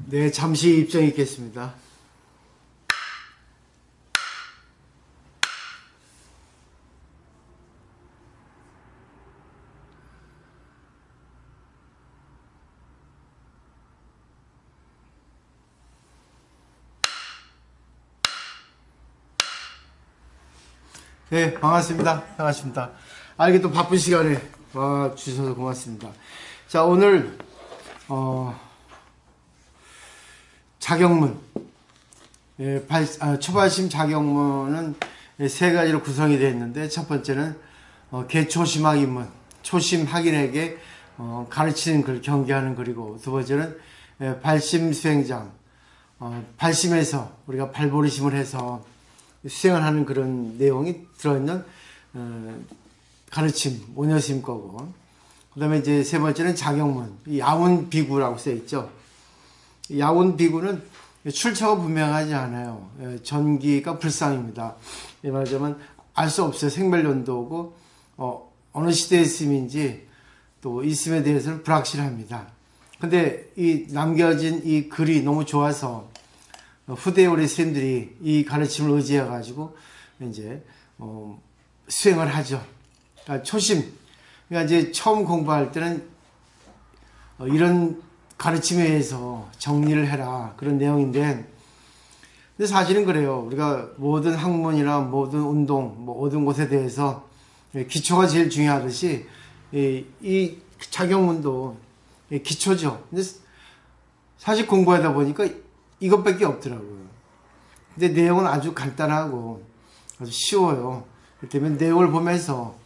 네, 잠시 입장이 있겠습니다. 네, 반갑습니다. 반갑습니다. 이렇게 또 바쁜 시간에 와 주셔서 고맙습니다. 자, 오늘 자격문, 초발심 자격문은 세 가지로 구성이 되어 있는데, 첫 번째는 개초심학 입문, 초심 학인에게 가르치는 글, 경계하는 글이고, 두 번째는 발심 수행장, 발심에서 우리가 발버리심을 해서 수행을 하는 그런 내용이 들어있는 가르침, 오녀심 거고, 그 다음에 이제 세 번째는 자격문, 야운 비구라고 써있죠. 야운 비구는 출처가 분명하지 않아요. 전기가 불상입니다. 말하자면 알 수 없어요. 생멸연도고 어느 시대에 있음인지 또 있음에 대해서는 불확실합니다. 근데 이 남겨진 이 글이 너무 좋아서 후대에 우리 스님들이 이 가르침을 의지해 가지고 이제 수행을 하죠. 그러니까 초심. 그러니까 이제 처음 공부할 때는 이런 가르침에 의해서 정리를 해라, 그런 내용인데, 근데 사실은 그래요. 우리가 모든 학문이나 모든 운동, 모든 것에 대해서 기초가 제일 중요하듯이 이 자격문도 기초죠. 근데 사실 공부하다 보니까 이것밖에 없더라고요. 근데 내용은 아주 간단하고 아주 쉬워요. 그렇기 때문에 내용을 보면서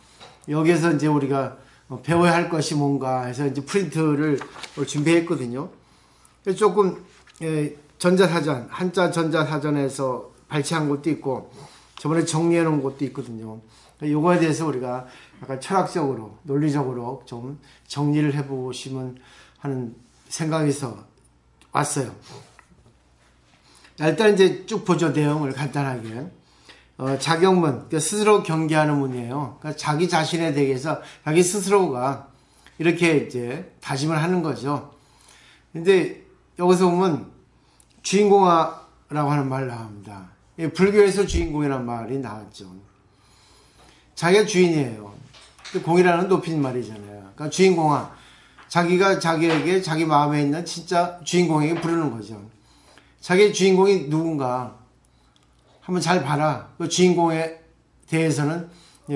여기에서 이제 우리가 배워야 할 것이 뭔가 해서 이제 프린트를 준비했거든요. 조금 전자사전, 한자 전자사전에서 발췌한 것도 있고 저번에 정리해 놓은 것도 있거든요. 요거에 대해서 우리가 약간 철학적으로, 논리적으로 좀 정리를 해보시면 하는 생각에서 왔어요. 일단 이제 쭉 보죠. 내용을 간단하게. 자격문, 스스로 경계하는 문이에요. 그러니까 자기 자신에 대해서 자기 스스로가 이렇게 이제 다짐을 하는 거죠. 근데 여기서 보면 주인공화라고 하는 말 나옵니다. 불교에서 주인공이라는 말이 나왔죠. 자기가 주인이에요. 공이라는 높인 말이잖아요. 그러니까 주인공화. 자기가 자기에게 자기 마음에 있는 진짜 주인공에게 부르는 거죠. 자기의 주인공이 누군가 한번 잘 봐라. 그 주인공에 대해서는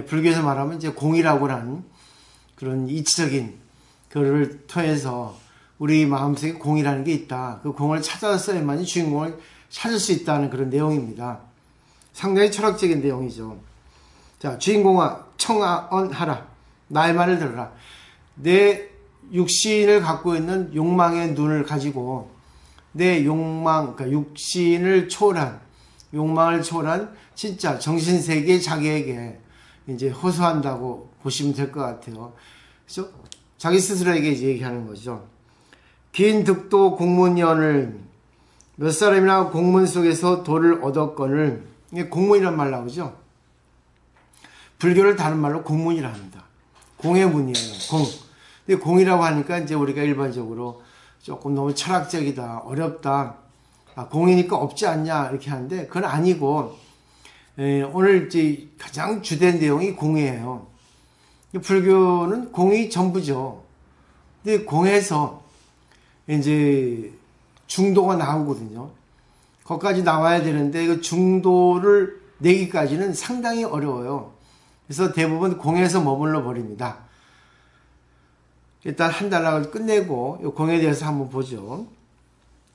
불교에서 말하면 이제 공이라고 하는 그런 이치적인 그를 통해서 우리 마음속에 공이라는 게 있다. 그 공을 찾아서야만이 주인공을 찾을 수 있다는 그런 내용입니다. 상당히 철학적인 내용이죠. 자, 주인공아 청하언하라. 나의 말을 들어라. 내 육신을 갖고 있는 욕망의 눈을 가지고 내 욕망, 그러니까 육신을 초월한, 욕망을 초월한 진짜 정신세계 자기에게 이제 호소한다고 보시면 될 것 같아요. 그래서 자기 스스로에게 이제 얘기하는 거죠. 긴 득도 공문연을 몇 사람이나 공문 속에서 도를 얻었거늘, 이게 공문이란 말 나오죠. 불교를 다른 말로 공문이라 합니다. 공의 문이에요. 공. 근데 공이라고 하니까 이제 우리가 일반적으로 조금 너무 철학적이다, 어렵다, 공이니까 없지 않냐 이렇게 하는데 그건 아니고, 오늘 이제 가장 주된 내용이 공이에요. 불교는 공이 전부죠. 근데 공에서 이제 중도가 나오거든요. 거기까지 나와야 되는데 그 중도를 내기까지는 상당히 어려워요. 그래서 대부분 공에서 머물러 버립니다. 일단 한 단락을 끝내고 이 공에 대해서 한번 보죠.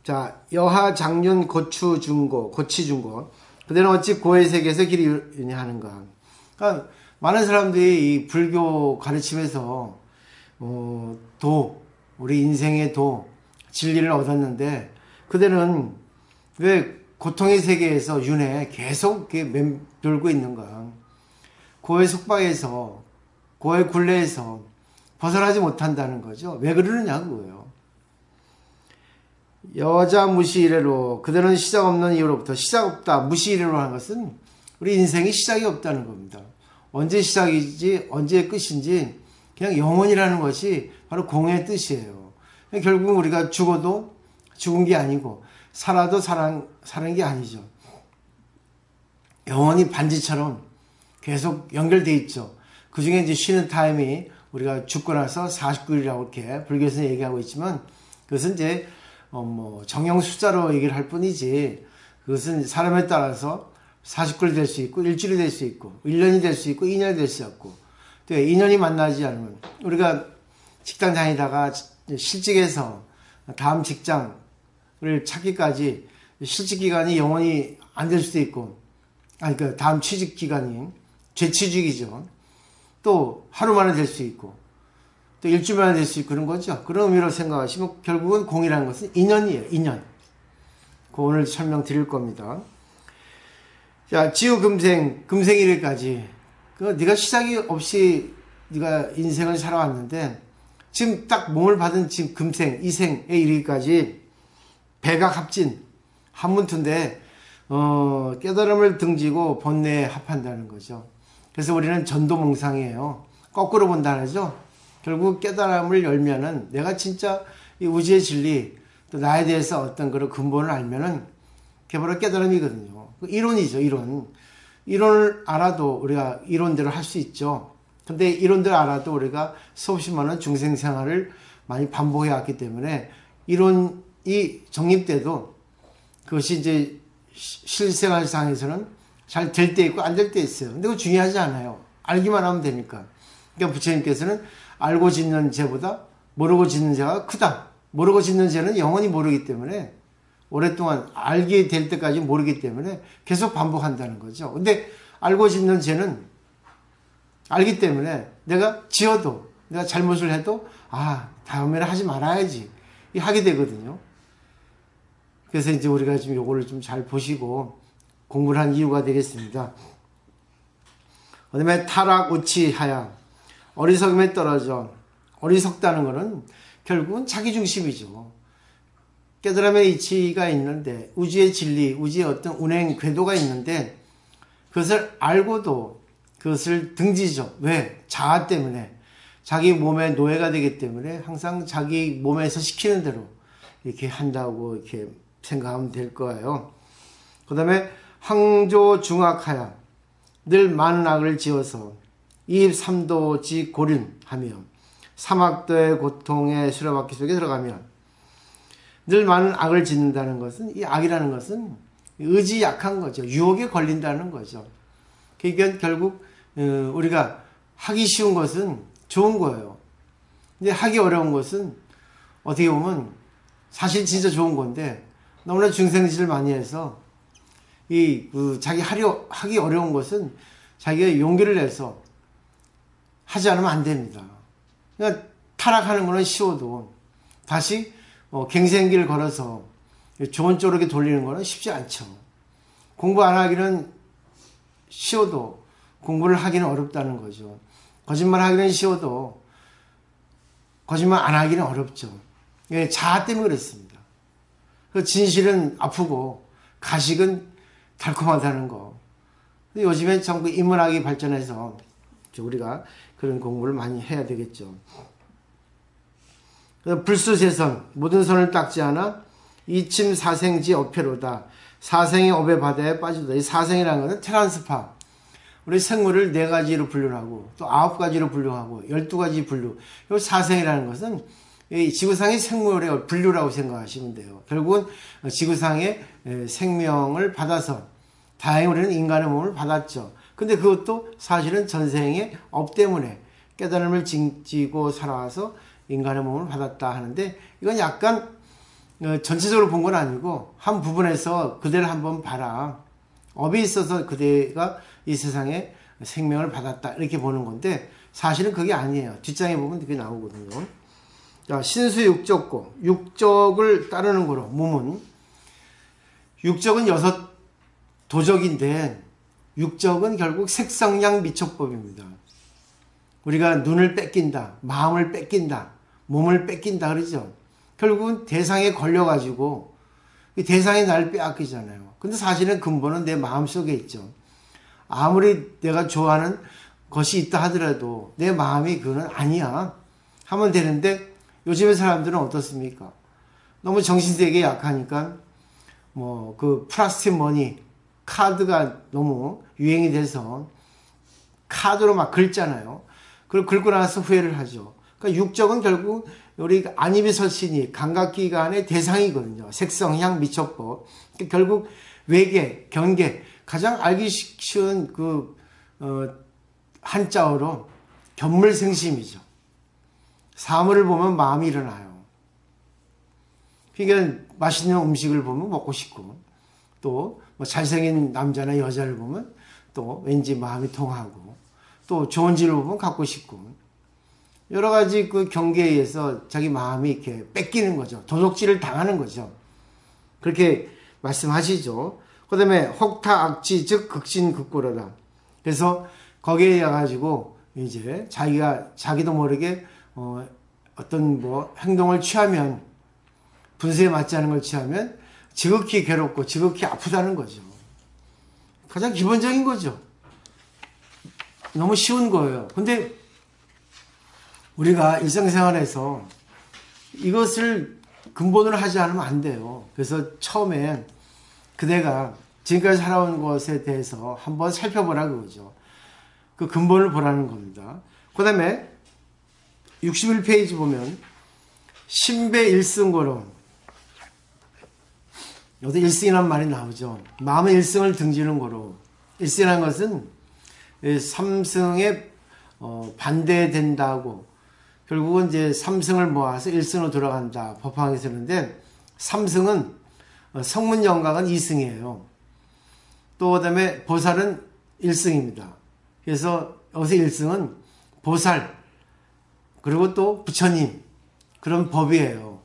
자, 여하 장륜 고추 중고, 고치 중고. 그대는 어찌 고의 세계에서 길이 하는가. 그러니까 많은 사람들이 이 불교 가르침에서 우리 인생의 진리를 얻었는데 그대는 왜 고통의 세계에서 윤회 계속 이렇게 맴돌고 있는가. 고의 속박에서, 고의 굴레에서 벗어나지 못한다는 거죠. 왜 그러느냐 그거예요. 여자 무시이래로, 그들은 시작 없는 이유로부터, 시작 없다, 무시이래로 하는 것은 우리 인생이 시작이 없다는 겁니다. 언제 시작이지 언제 끝인지 그냥 영원이라는 것이 바로 공의 뜻이에요. 결국 우리가 죽어도 죽은 게 아니고 살아도 사는 게 아니죠. 영원히 반지처럼 계속 연결돼 있죠. 그 중에 이제 쉬는 타임이 우리가 죽고 나서 49일이라고 이렇게 불교에서 얘기하고 있지만 그것은 이제 정형 숫자로 얘기를 할 뿐이지 그것은 사람에 따라서 49일 될 수 있고 일주일이 될 수 있고 1년이 될 수 있고 2년이 될 수 있고 또 2년이 만나지 않으면 우리가 직장 다니다가 실직해서 다음 직장을 찾기까지 실직 기간이 영원히 안 될 수도 있고 그러니까 다음 취직 기간이 재취직이죠. 또 하루 만에 될 수 있고 또 일주일 만에 될 수 있고 그런 거죠. 그런 의미로 생각하시면 결국은 공이라는 것은 인연이에요. 인연. 그 오늘 설명드릴 겁니다. 자, 지우금생, 금생일까지 네가 시작이 없이 네가 인생을 살아왔는데 지금 딱 몸을 받은 지금 금생, 이생에 이르기까지 배각합진 한문투인데 깨달음을 등지고 번뇌에 합한다는 거죠. 그래서 우리는 전도몽상이에요. 거꾸로 본다는 거죠. 결국 깨달음을 열면은 내가 진짜 이 우주의 진리 또 나에 대해서 어떤 그런 근본을 알면은 그게 바로 깨달음이거든요. 이론이죠, 이론. 이론을 알아도 우리가 이론대로 할 수 있죠. 근데 이론대로 알아도 우리가 수없이 많은 중생 생활을 많이 반복해 왔기 때문에 이론이 정립돼도 그것이 이제 실생활상에서는 잘 될 때 있고 안 될 때 있어요. 근데 그거 중요하지 않아요. 알기만 하면 되니까. 그러니까 부처님께서는 알고 짓는 죄보다 모르고 짓는 죄가 크다. 모르고 짓는 죄는 영원히 모르기 때문에 오랫동안 알게 될 때까지 모르기 때문에 계속 반복한다는 거죠. 근데 알고 짓는 죄는 알기 때문에 내가 지어도 내가 잘못을 해도 다음에는 하지 말아야지 하게 되거든요. 그래서 이제 우리가 지금 요거를 좀 잘 보시고 공부를 한 이유가 되겠습니다. 그 다음에 타락, 우치, 하야. 어리석음에 떨어져. 어리석다는 것은 결국은 자기중심이죠. 깨달음의 이치가 있는데 우주의 진리, 우주의 어떤 운행 궤도가 있는데 그것을 알고도 그것을 등지죠. 왜? 자아 때문에. 자기 몸의 노예가 되기 때문에 항상 자기 몸에서 시키는 대로 이렇게 한다고 이렇게 생각하면 될 거예요. 그 다음에 항조중악하야. 늘 많은 악을 지어서 이입삼도지 고륜하며 사막도의 고통의 수레바퀴 속에 들어가면 늘 많은 악을 짓는다는 것은 이 악이라는 것은 의지 약한 거죠. 유혹에 걸린다는 거죠. 그러니까 결국 우리가 하기 쉬운 것은 좋은 거예요. 근데 하기 어려운 것은 어떻게 보면 사실 진짜 좋은 건데 너무나 중생질을 많이 해서 자기 하기 어려운 것은 자기가 용기를 내서 하지 않으면 안 됩니다. 그러니까 타락하는 거는 쉬워도 다시 갱생길을 걸어서 좋은 쪽으로 돌리는 거는 쉽지 않죠. 공부 안 하기는 쉬워도 공부를 하기는 어렵다는 거죠. 거짓말 하기는 쉬워도 거짓말 안 하기는 어렵죠. 자아 때문에 그렇습니다. 진실은 아프고 가식은 달콤하다는 거. 요즘에 전부 인문학이 발전해서 우리가 그런 공부를 많이 해야 되겠죠. 불수세선 모든 선을 닦지 않아 이침 사생지 어패로다. 사생의 업의 바다에 빠지다. 이 사생이라는 것은 트랜스파. 우리 생물을 4가지로 분류하고 또 9가지로 분류하고 12가지 분류. 이 사생이라는 것은 이 지구상의 생물의 분류라고 생각하시면 돼요. 결국은 지구상의 생명을 받아서 다행히 우리는 인간의 몸을 받았죠. 근데 그것도 사실은 전생의 업 때문에 깨달음을 징지고 살아와서 인간의 몸을 받았다 하는데 이건 약간 전체적으로 본 건 아니고 한 부분에서 그대를 한번 봐라. 업이 있어서 그대가 이 세상에 생명을 받았다 이렇게 보는 건데 사실은 그게 아니에요. 뒷장에 보면 그게 나오거든요. 자, 신수육적고 육적을 따르는 거로 몸은 육적은 6도적인데 육적은 결국 색성량 미촉법입니다. 우리가 눈을 뺏긴다, 마음을 뺏긴다, 몸을 뺏긴다 그러죠. 결국은 대상에 걸려가지고 대상이 나를 빼앗기잖아요. 근데 사실은 근본은 내 마음속에 있죠. 아무리 내가 좋아하는 것이 있다 하더라도 내 마음이 그거는 아니야 하면 되는데 요즘의 사람들은 어떻습니까? 너무 정신세계에 약하니까 뭐 그 플라스틱 머니 카드가 너무 유행이 돼서 카드로 막 긁잖아요. 그리고 긁고 나서 후회를 하죠. 그러니까 육적은 결국 우리 안입이 설신이 감각기관의 대상이거든요. 색성, 향, 미촉법. 그러니까 결국 외계, 경계, 가장 알기 쉬운 그 한자어로 견물생심이죠. 사물을 보면 마음이 일어나요. 그러니까 맛있는 음식을 보면 먹고 싶고, 또 뭐 잘생긴 남자나 여자를 보면 또 왠지 마음이 통하고, 또 좋은 집을 보면 갖고 싶고, 여러 가지 그 경계에 의해서 자기 마음이 이렇게 뺏기는 거죠. 도둑질을 당하는 거죠. 그렇게 말씀하시죠. 그 다음에 혹타악지 즉 극진극고로다. 그래서 거기에 가가지고 이제 자기도 모르게 어떤 뭐 행동을 취하면, 분수에 맞지 않은 걸 취하면 지극히 괴롭고 지극히 아프다는 거죠. 가장 기본적인 거죠. 너무 쉬운 거예요. 근데 우리가 일상생활에서 이것을 근본으로 하지 않으면 안 돼요. 그래서 처음에 그대가 지금까지 살아온 것에 대해서 한번 살펴보라 그거죠. 그 근본을 보라는 겁니다. 그 다음에 61페이지 보면 신배 일승고로, 여기서 일승이라는 말이 나오죠. 마음의 일승을 등지는 거로. 일승이라는 것은 삼승에 반대된다고, 결국은 이제 삼승을 모아서 일승으로 돌아간다 법화하게 쓰는데, 삼승은 성문 영각은 이승이에요. 또 그다음에 보살은 일승입니다. 그래서 여기서 일승은 보살, 그리고 또 부처님, 그런 법이에요.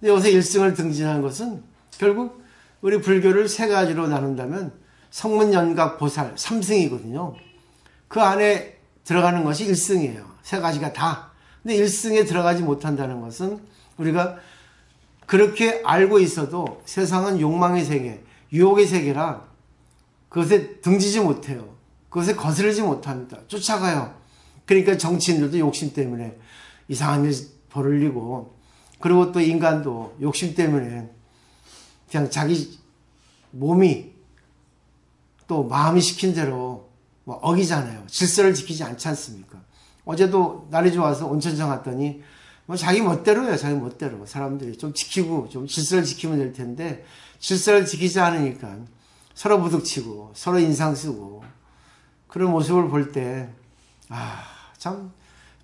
근데 여기서 일승을 등진하는 것은 결국 우리 불교를 세 가지로 나눈다면 성문, 연각, 보살, 삼승이거든요. 그 안에 들어가는 것이 일승이에요. 세 가지가 다. 근데 일승에 들어가지 못한다는 것은 우리가 그렇게 알고 있어도 세상은 욕망의 세계, 유혹의 세계라 그것에 등지지 못해요. 그것에 거스르지 못합니다. 쫓아가요. 그러니까 정치인들도 욕심 때문에 이상한 일 벌이고, 그리고 또 인간도 욕심 때문에 그냥 자기 몸이 또 마음이 시킨 대로 뭐 어기잖아요. 질서를 지키지 않지 않습니까? 어제도 날이 좋아서 온천장 갔더니 뭐 자기 멋대로예요. 자기 멋대로. 사람들이 좀 지키고 좀 질서를 지키면 될 텐데 질서를 지키지 않으니까 서로 부득치고 서로 인상 쓰고, 그런 모습을 볼 때 참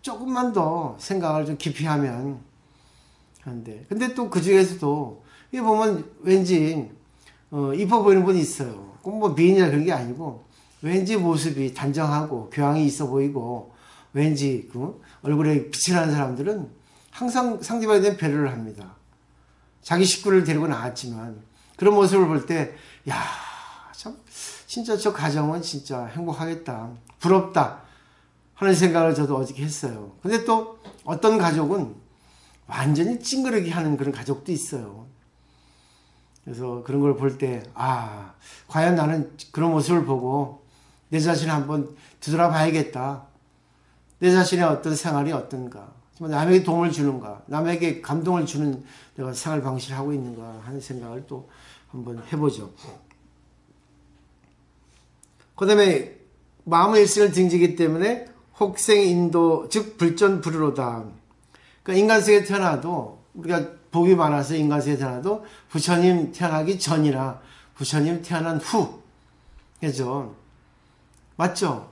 조금만 더 생각을 좀 깊이 하면 하는데, 근데 또 그 중에서도 이게 보면 왠지 이뻐 보이는 분이 있어요. 꼭 뭐 미인이나 그런 게 아니고 왠지 모습이 단정하고 교양이 있어 보이고 왠지 그 얼굴에 빛이 나는 사람들은 항상 상대방에 대한 배려를 합니다. 자기 식구를 데리고 나왔지만 그런 모습을 볼 때 야, 참 진짜 저 가정은 진짜 행복하겠다, 부럽다 하는 생각을 저도 어저께 했어요. 근데 또 어떤 가족은 완전히 찡그르게 하는 그런 가족도 있어요. 그래서 그런 걸 볼 때 과연 나는 그런 모습을 보고 내 자신을 한번 뒤돌아봐야겠다. 내 자신의 어떤 생활이 어떤가, 남에게 도움을 주는가, 남에게 감동을 주는 내가 생활 방식을 하고 있는가 하는 생각을 또 한번 해보죠. 그 다음에 마음의 일승을 등지기 때문에 혹생인도 즉 불전불의로다. 그러니까 인간세계에 태어나도, 우리가 복이 많아서 인간세계에 태어나도 부처님 태어나기 전이나 부처님 태어난 후, 그죠? 맞죠?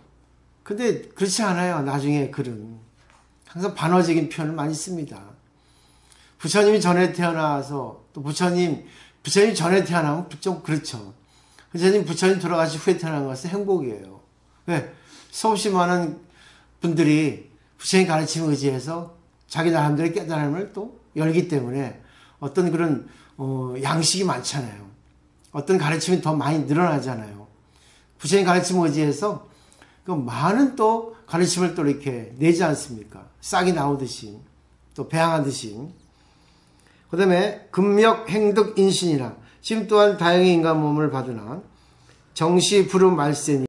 근데 그렇지 않아요. 나중에 글은 항상 반어적인 표현을 많이 씁니다. 부처님이 전에 태어나서 또 부처님 전에 태어나면 좀 그렇죠. 부처님 돌아가신 후에 태어난 것은 행복이에요. 왜? 수없이 많은 분들이 부처님 가르침에 의지해서 자기 나름대로 깨달음을 또 열기 때문에 어떤 그런 양식이 많잖아요. 어떤 가르침이 더 많이 늘어나잖아요. 부처님 가르침에 의지해서 그 많은 또 가르침을 또 이렇게 내지 않습니까? 싹이 나오듯이, 또 배양하듯이. 그 다음에 금력 행득 인신이라, 지금 또한 다행히 인간 몸을 받으나 정시 부름 말세니